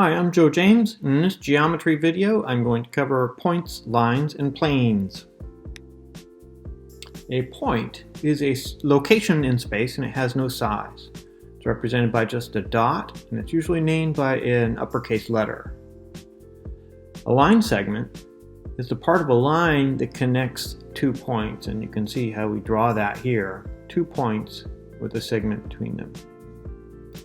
Hi, I'm Joe James, and in this geometry video I'm going to cover points, lines, and planes. A point is a location in space and it has no size. It's represented by just a dot, and it's usually named by an uppercase letter. A line segment is the part of a line that connects two points, and you can see how we draw that here. 2 points with a segment between them.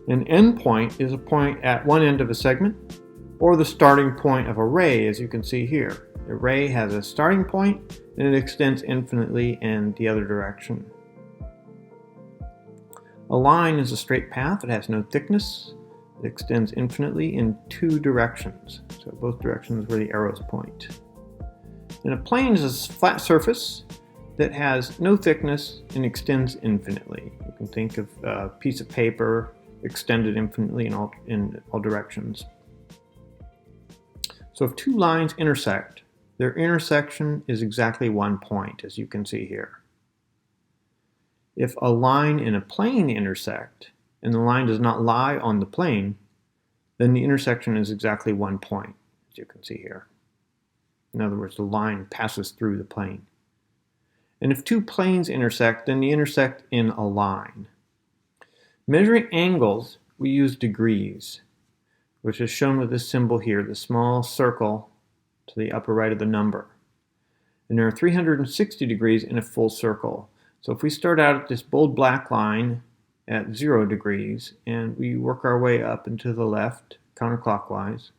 An endpoint is a point at one end of a segment, or the starting point of a ray, as you can see here. A ray has a starting point and it extends infinitely in the other direction. A line is a straight path. It has no thickness. It extends infinitely in two directions, so both directions where the arrows point. And a plane is a flat surface that has no thickness and extends infinitely. You can think of a piece of paper extended infinitely in all directions. So if two lines intersect, their intersection is exactly 1 point, as you can see here. If a line and a plane intersect, and the line does not lie on the plane, then the intersection is exactly 1 point, as you can see here. In other words, the line passes through the plane. And if two planes intersect, then they intersect in a line. Measuring angles, we use degrees, which is shown with this symbol here, the small circle to the upper right of the number. And there are 360 degrees in a full circle. So if we start out at this bold black line at 0 degrees, and we work our way up and to the left, counterclockwise,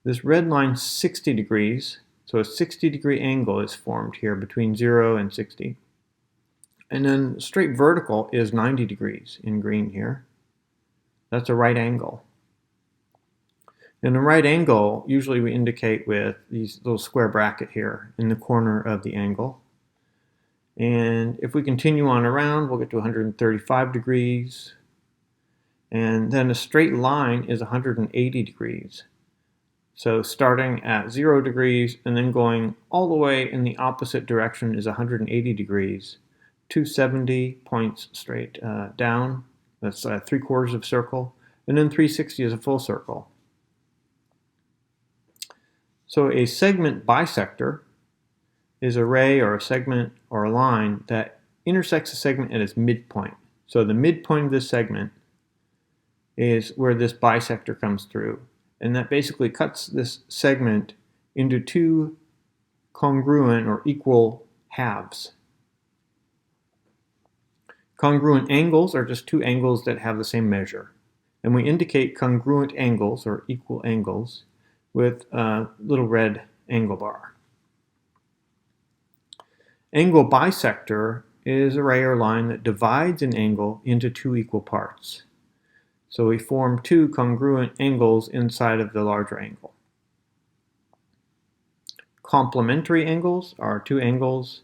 this red line is 60 degrees, so a 60-degree angle is formed here between 0 and 60. And then straight vertical is 90 degrees in green here. That's a right angle. And a right angle, usually we indicate with these little square bracket here in the corner of the angle. And if we continue on around, we'll get to 135 degrees. And then a straight line is 180 degrees. So starting at 0 degrees and then going all the way in the opposite direction is 180 degrees. 270 points straight down, that's 3/4 of a circle, and then 360 is a full circle. So a segment bisector is a ray or a segment or a line that intersects a segment at its midpoint. So the midpoint of this segment is where this bisector comes through, and that basically cuts this segment into two congruent or equal halves. Congruent angles are just two angles that have the same measure. And we indicate congruent angles or equal angles with a little red angle bar. Angle bisector is a ray or line that divides an angle into two equal parts. So we form two congruent angles inside of the larger angle. Complementary angles are two angles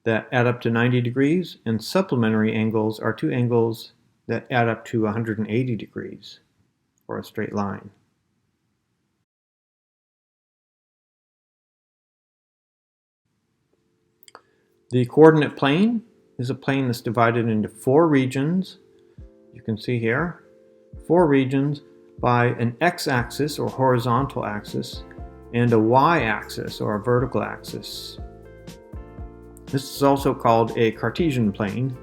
that add up to 90 degrees, and supplementary angles are two angles that add up to 180 degrees for a straight line. The coordinate plane is a plane that's divided into 4 regions. You can see here, 4 regions by an x-axis or horizontal axis and a y-axis or a vertical axis. This is also called a Cartesian plane,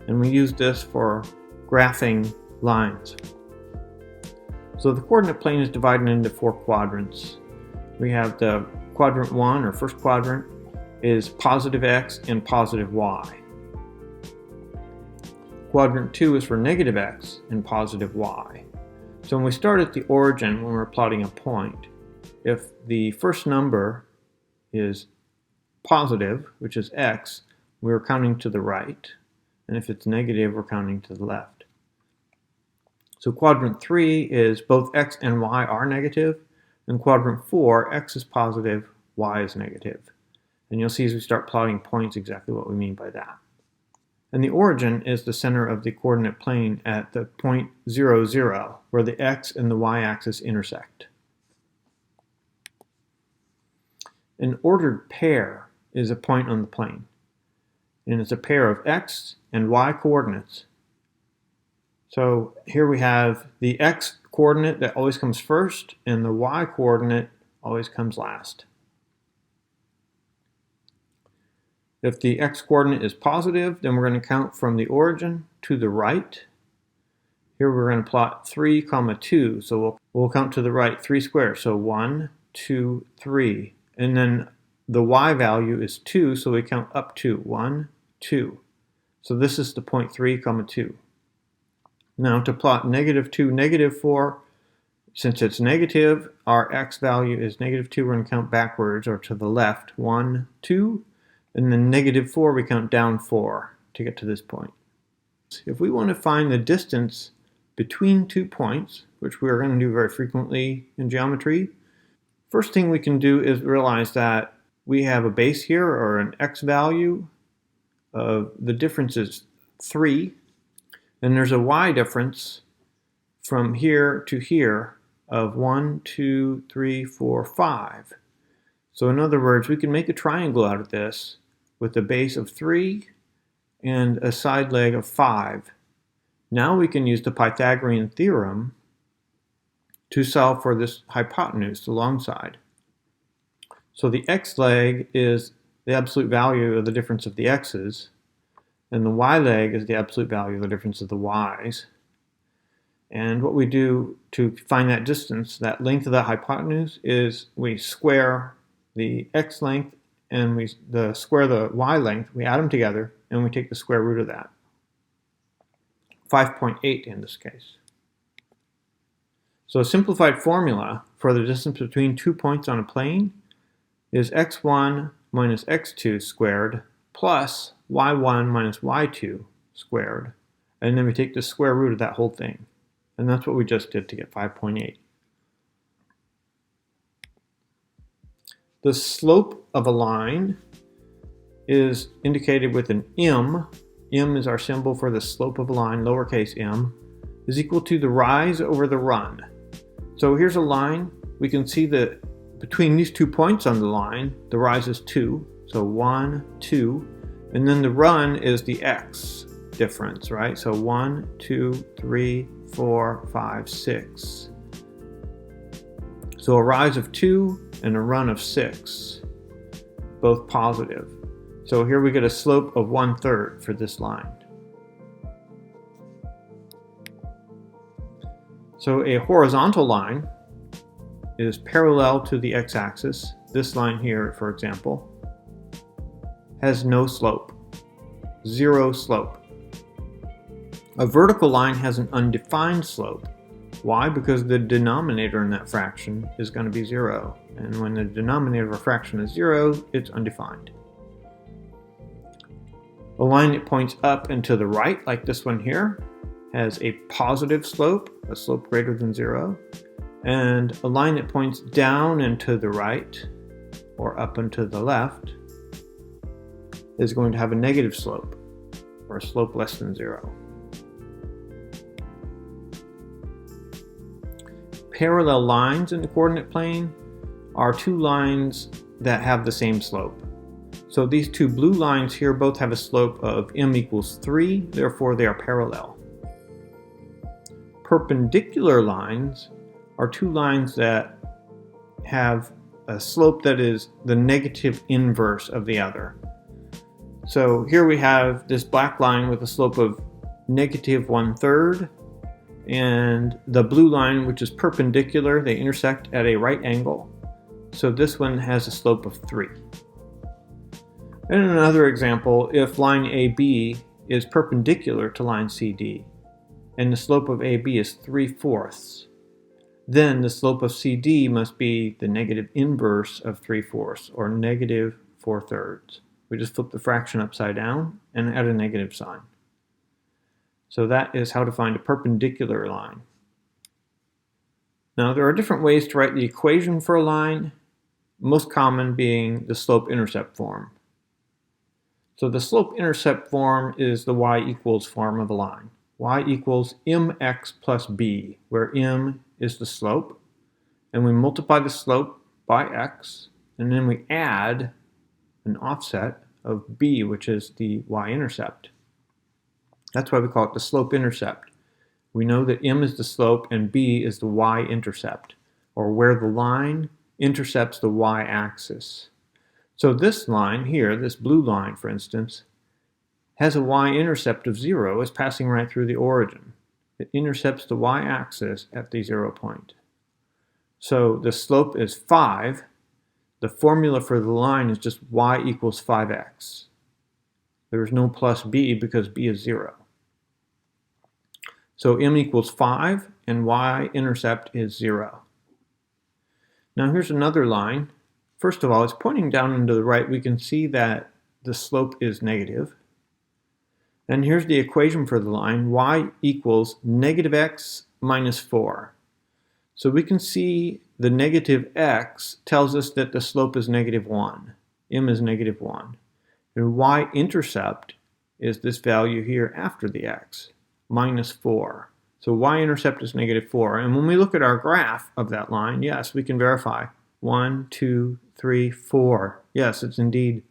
and we use this for graphing lines. So the coordinate plane is divided into 4 quadrants. We have the quadrant 1, or first quadrant, is positive x and positive y. Quadrant 2 is for negative x and positive y. So when we start at the origin, when we're plotting a point, if the first number is positive, which is x, we're counting to the right, and if it's negative, we're counting to the left. So quadrant 3 is both x and y are negative, and quadrant 4, x is positive, y is negative. And you'll see as we start plotting points exactly what we mean by that. And the origin is the center of the coordinate plane at the point 0, 0, where the x and the y-axis intersect. An ordered pair is a point on the plane, and it's a pair of x and y coordinates. So here we have the x coordinate that always comes first, and the y coordinate always comes last. If the x coordinate is positive, then we're going to count from the origin to the right. Here we're going to plot 3, 2, so we'll count to the right 3 squares, so 1, 2, 3, and then the y value is 2, so we count up to 1, 2. So this is the point 3, 2. Now to plot -2, -4, since it's negative, our x value is -2, we're going to count backwards or to the left, 1, 2, and then -4 we count down 4 to get to this point. If we want to find the distance between 2 points, which we are going to do very frequently in geometry, first thing we can do is realize that we have a base here, or an x value of the difference is 3, and there's a y difference from here to here of 1, 2, 3, 4, 5. So in other words, we can make a triangle out of this with a base of 3 and a side leg of 5. Now we can use the Pythagorean theorem to solve for this hypotenuse, the long side. So the x leg is the absolute value of the difference of the x's, and the y leg is the absolute value of the difference of the y's. And what we do to find that distance, that length of the hypotenuse, is we square the x length and we square the y length, we add them together, and we take the square root of that. 5.8 in this case. So a simplified formula for the distance between 2 points on a plane is x1 minus x2 squared plus y1 minus y2 squared. And then we take the square root of that whole thing. And that's what we just did to get 5.8. The slope of a line is indicated with an m. M is our symbol for the slope of a line, lowercase m, is equal to the rise over the run. So here's a line. We can see that between these 2 points on the line, the rise is 2. So 1, 2. And then the run is the x difference, right? So 1, 2, 3, 4, 5, 6. So a rise of 2 and a run of 6, both positive. So here we get a slope of 1/3 for this line. So a horizontal line is parallel to the x-axis. This line here, for example, has no slope, 0 slope. A vertical line has an undefined slope. Why? Because the denominator in that fraction is going to be 0. And when the denominator of a fraction is 0, it's undefined. A line that points up and to the right, like this one here, has a positive slope, a slope greater than 0. And a line that points down and to the right, or up and to the left, is going to have a negative slope, or a slope less than 0. Parallel lines in the coordinate plane are 2 lines that have the same slope. So these 2 blue lines here both have a slope of m equals 3, therefore they are parallel. Perpendicular lines are 2 lines that have a slope that is the negative inverse of the other. So here we have this black line with a slope of -1/3, and the blue line, which is perpendicular, they intersect at a right angle. So this one has a slope of 3. And in another example, if line AB is perpendicular to line CD, and the slope of AB is 3/4, then the slope of CD must be the negative inverse of 3/4, or -4/3. We just flip the fraction upside down and add a negative sign. So that is how to find a perpendicular line. Now there are different ways to write the equation for a line, most common being the slope-intercept form. So the slope-intercept form is the y= form of a line. Y equals mx plus b, where m is the slope, and we multiply the slope by x, and then we add an offset of b, which is the y-intercept. That's why we call it the slope-intercept. We know that m is the slope and b is the y-intercept, or where the line intercepts the y-axis. So this line here, this blue line for instance, has a y-intercept of 0 as passing right through the origin. It intercepts the y-axis at the 0 point. So the slope is 5. The formula for the line is just y equals 5x. There is no plus b because b is 0. So m equals 5 and y-intercept is 0. Now here's another line. First of all, it's pointing down and to the right. We can see that the slope is negative. And here's the equation for the line, y equals negative x minus 4. So we can see the negative x tells us that the slope is negative 1. M is negative 1. And y-intercept is this value here after the x, minus 4. So y-intercept is negative 4. And when we look at our graph of that line, yes, we can verify 1, 2, 3, 4. Yes, it's indeed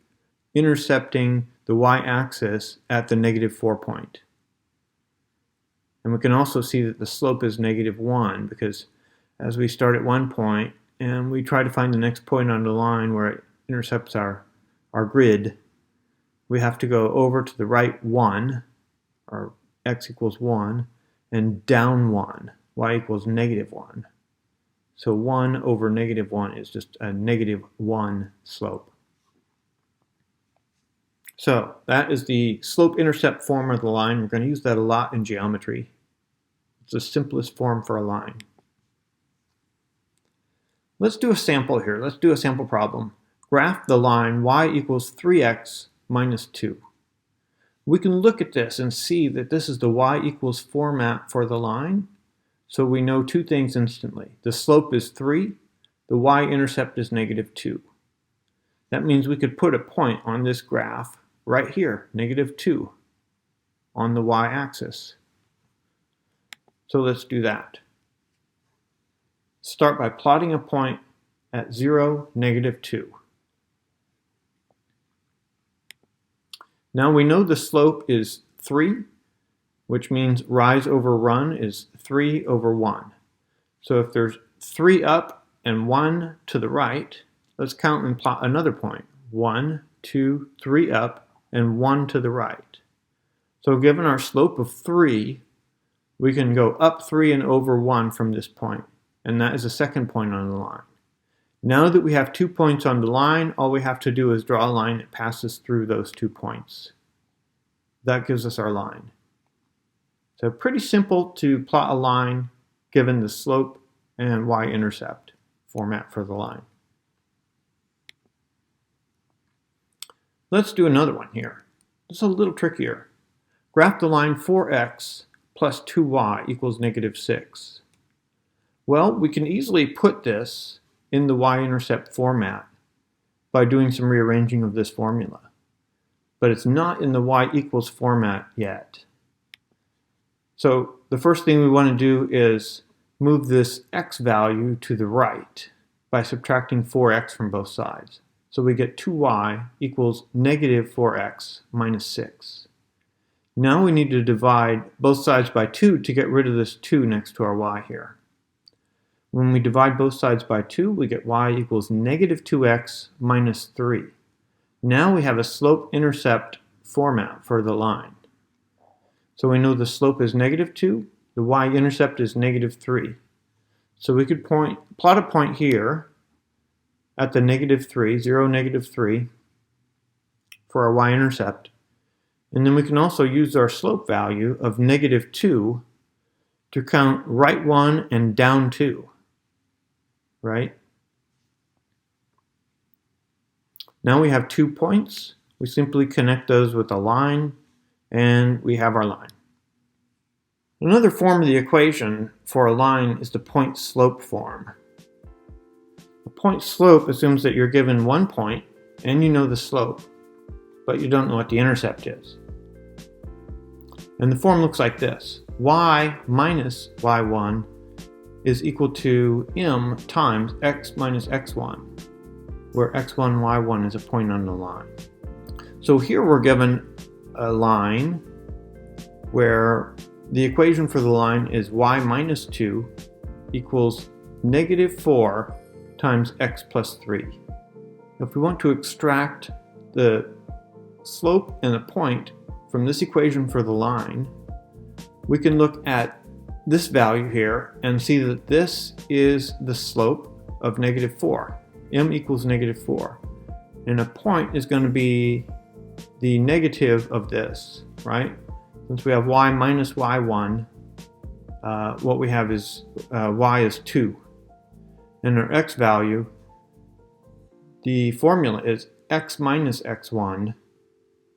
intercepting the y-axis at the negative 4 point. And we can also see that the slope is negative 1 because as we start at one point and we try to find the next point on the line where it intercepts our grid, we have to go over to the right 1, or x equals 1, and down 1, y equals negative 1. So 1 over negative 1 is just a negative 1 slope. So that is the slope-intercept form of the line. We're going to use that a lot in geometry. It's the simplest form for a line. Let's do a sample here. Let's do a sample problem. Graph the line y equals 3x minus 2. We can look at this and see that this is the y equals format for the line. So we know two things instantly. The slope is 3. The y-intercept is negative 2. That means we could put a point on this graph right here, negative 2, on the y-axis. So let's do that. Start by plotting a point at 0, negative 2. Now we know the slope is 3, which means rise over run is 3 over 1. So if there's 3 up and 1 to the right, let's count and plot another point. 1, 2, 3 up, and 1 to the right. So given our slope of 3, we can go up 3 and over 1 from this point, and that is the second point on the line. Now that we have 2 points on the line, all we have to do is draw a line that passes through those 2 points. That gives us our line. So pretty simple to plot a line given the slope and y-intercept format for the line. Let's do another one here. This is a little trickier. Graph the line 4x plus 2y equals negative 6. Well, we can easily put this in the y-intercept format by doing some rearranging of this formula. But it's not in the y equals format yet. So the first thing we want to do is move this x value to the right by subtracting 4x from both sides. So we get 2y equals negative 4x minus 6. Now we need to divide both sides by 2 to get rid of this 2 next to our y here. When we divide both sides by 2, we get y equals negative 2x minus 3. Now we have a slope-intercept format for the line. So we know the slope is negative 2, the y-intercept is negative 3. So we could plot a point here at the negative 3, 0, negative 3, for our y-intercept. And then we can also use our slope value of negative 2 to count right 1 and down 2, right? Now we have 2 points. We simply connect those with a line, and we have our line. Another form of the equation for a line is the point-slope form. The point-slope assumes that you're given one point, and you know the slope, but you don't know what the intercept is. And the form looks like this. Y minus y1 is equal to m times x minus x1, where x1, y1 is a point on the line. So here we're given a line where the equation for the line is y minus 2 equals negative 4 times x plus 3. If we want to extract the slope and the point from this equation for the line, we can look at this value here and see that this is the slope of negative 4. M equals negative 4. And a point is going to be the negative of this, right? Since we have y minus y1, what we have is y is 2. And our x value, the formula is x minus x1,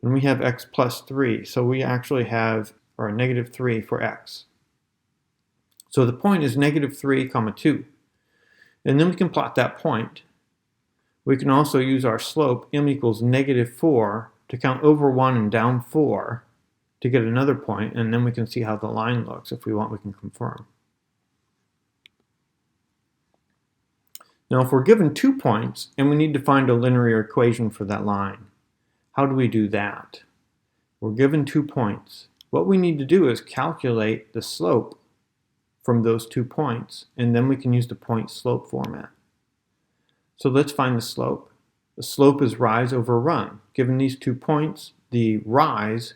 and we have x plus 3. So we actually have negative 3 for x. So the point is negative 3, 2. And then we can plot that point. We can also use our slope, m equals negative 4, to count over 1 and down 4 to get another point, and then we can see how the line looks. If we want, we can confirm. Now, if we're given 2 points and we need to find a linear equation for that line, how do we do that? We're given 2 points. What we need to do is calculate the slope from those 2 points, and then we can use the point-slope format. So let's find the slope. The slope is rise over run. Given these 2 points, the rise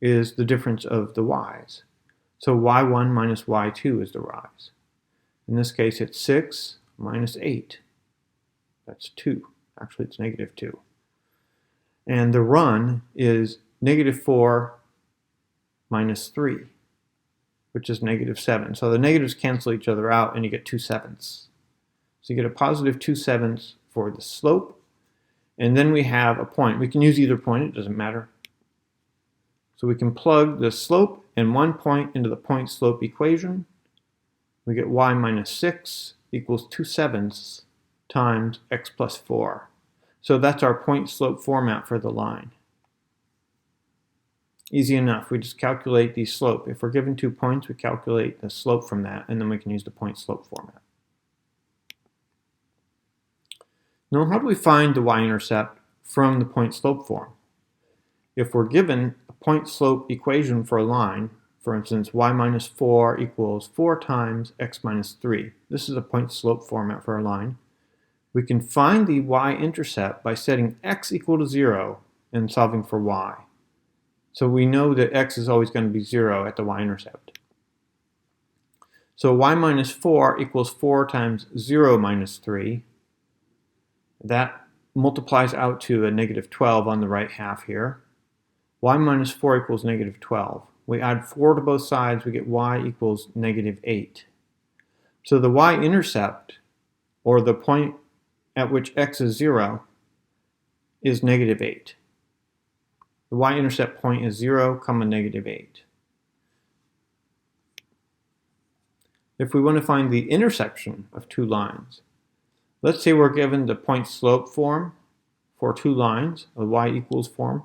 is the difference of the y's. So y1 minus y2 is the rise. In this case, it's 6 minus 8. That's 2. Actually, it's negative 2. And the run is negative 4 minus 3, which is negative 7. So the negatives cancel each other out, and you get 2/7. So you get a positive 2/7 for the slope. And then we have a point. We can use either point, it doesn't matter. So we can plug the slope and 1 point into the point-slope equation. We get y minus 6 equals 2/7 times x plus 4. So that's our point-slope format for the line. Easy enough. We just calculate the slope. If we're given 2 points, we calculate the slope from that, and then we can use the point-slope format. Now, how do we find the y-intercept from the point-slope form? If we're given a point-slope equation for a line, for instance, y minus 4 equals 4 times x minus 3. This is a point-slope format for a line. We can find the y-intercept by setting x equal to 0 and solving for y. So we know that x is always going to be 0 at the y-intercept. So y minus 4 equals 4 times 0 minus 3. That multiplies out to a negative 12 on the right half here. Y minus 4 equals negative 12. We add 4 to both sides, we get y equals negative 8. So the y-intercept, or the point at which x is 0, is negative 8. The y-intercept point is 0, negative 8. If we want to find the intersection of 2 lines, let's say we're given the point-slope form for 2 lines, a y equals form,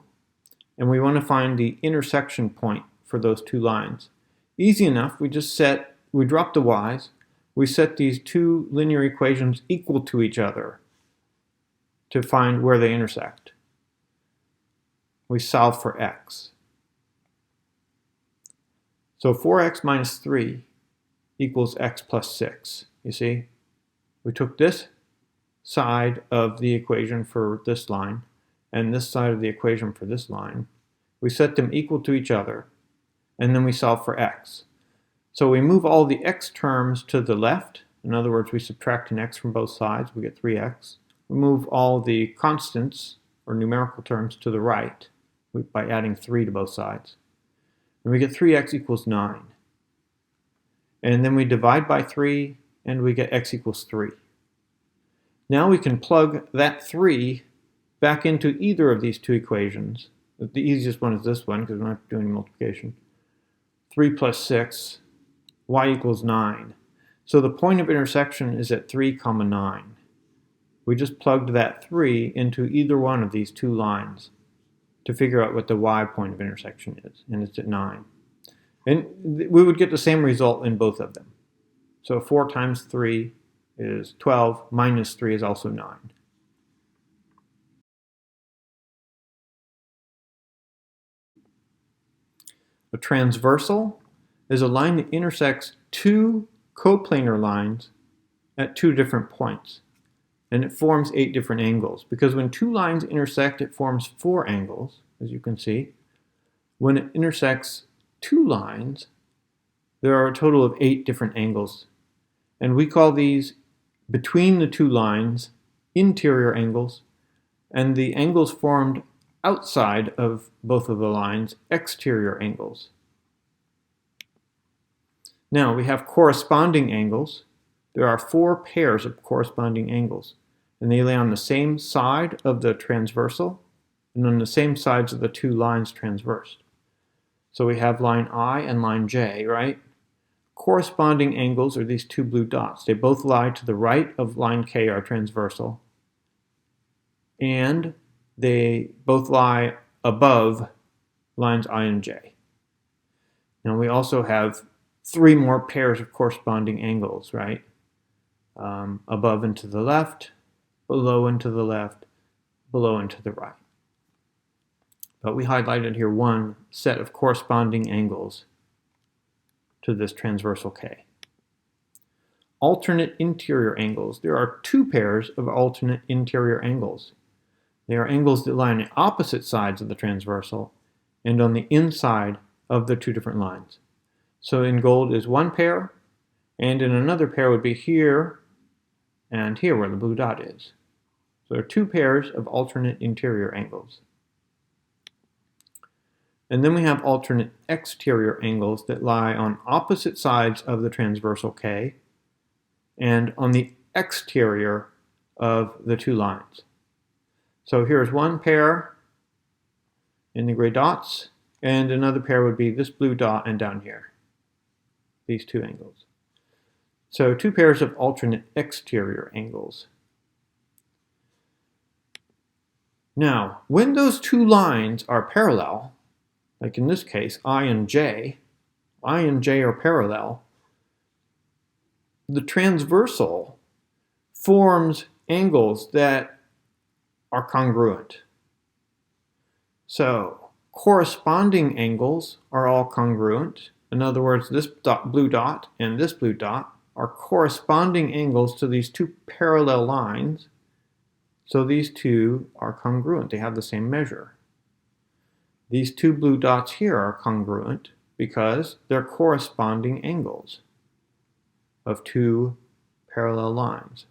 and we want to find the intersection point for those 2 lines. Easy enough, we drop the y's, we set these 2 linear equations equal to each other to find where they intersect. We solve for x. So 4x minus 3 equals x plus 6. You see, we took this side of the equation for this line and this side of the equation for this line. We set them equal to each other, and then we solve for x. So we move all the x terms to the left. In other words, we subtract an x from both sides. We get 3x. We move all the constants, or numerical terms, to the right by adding 3 to both sides. And we get 3x equals 9. And then we divide by 3, and we get x equals 3. Now we can plug that 3 back into either of these 2 equations. The easiest one is this one, because we're not doing multiplication. 3 plus 6, y equals 9. So the point of intersection is at 3, 9. We just plugged that 3 into either one of these 2 lines to figure out what the y point of intersection is, and it's at 9. And we would get the same result in both of them. So 4 times 3 is 12, minus 3 is also 9. A transversal is a line that intersects two coplanar lines at two different points. And it forms 8 different angles. Because when two lines intersect, it forms 4 angles, as you can see. When it intersects two lines, there are a total of 8 different angles. And we call these, between the two lines, interior angles, and the angles formed outside of both of the lines, exterior angles. Now we have corresponding angles. There are 4 pairs of corresponding angles, and they lay on the same side of the transversal and on the same sides of the two lines transversed. So we have line I and line J, right? Corresponding angles are these 2 blue dots. They both lie to the right of line K, our transversal, and they both lie above lines I and J. Now we also have 3 more pairs of corresponding angles, right? Above and to the left, below and to the left, below and to the right. But we highlighted here one set of corresponding angles to this transversal K. Alternate interior angles. There are 2 pairs of alternate interior angles. They are angles that lie on the opposite sides of the transversal and on the inside of the 2 different lines. So in gold is 1 pair, and in another pair would be here and here where the blue dot is. So there are 2 pairs of alternate interior angles. And then we have alternate exterior angles that lie on opposite sides of the transversal K and on the exterior of the 2 lines. So here's 1 pair in the gray dots, and another pair would be this blue dot and down here, these 2 angles. So 2 pairs of alternate exterior angles. Now, when those 2 lines are parallel, like in this case, I and J are parallel, the transversal forms angles that are congruent. So, corresponding angles are all congruent. In other words, this blue dot and this blue dot are corresponding angles to these 2 parallel lines. So these 2 are congruent. They have the same measure. These 2 blue dots here are congruent because they're corresponding angles of 2 parallel lines.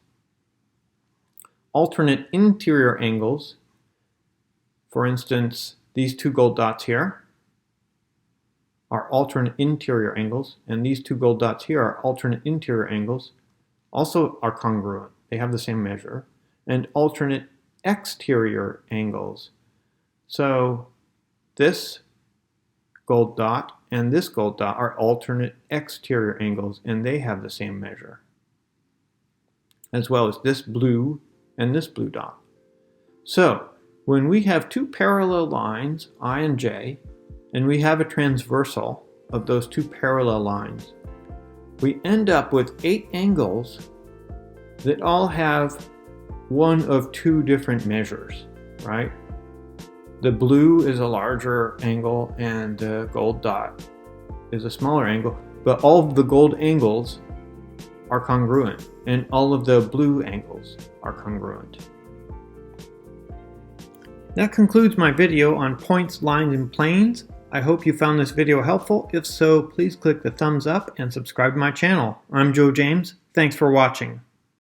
Alternate interior angles, for instance, these 2 gold dots here are alternate interior angles, and these 2 gold dots here are alternate interior angles, also are congruent. They have the same measure. And alternate exterior angles. So this gold dot and this gold dot are alternate exterior angles, and they have the same measure, as well as this blue and this blue dot. So when we have 2 parallel lines, I and J, and we have a transversal of those 2 parallel lines, we end up with 8 angles that all have one of 2 different measures, right? The blue is a larger angle and the gold dot is a smaller angle, but all of the gold angles are congruent and all of the blue angles are congruent. That concludes my video on points, lines, and planes. I hope you found this video helpful. If so, please click the thumbs up and subscribe to my channel. I'm Joe James. Thanks for watching.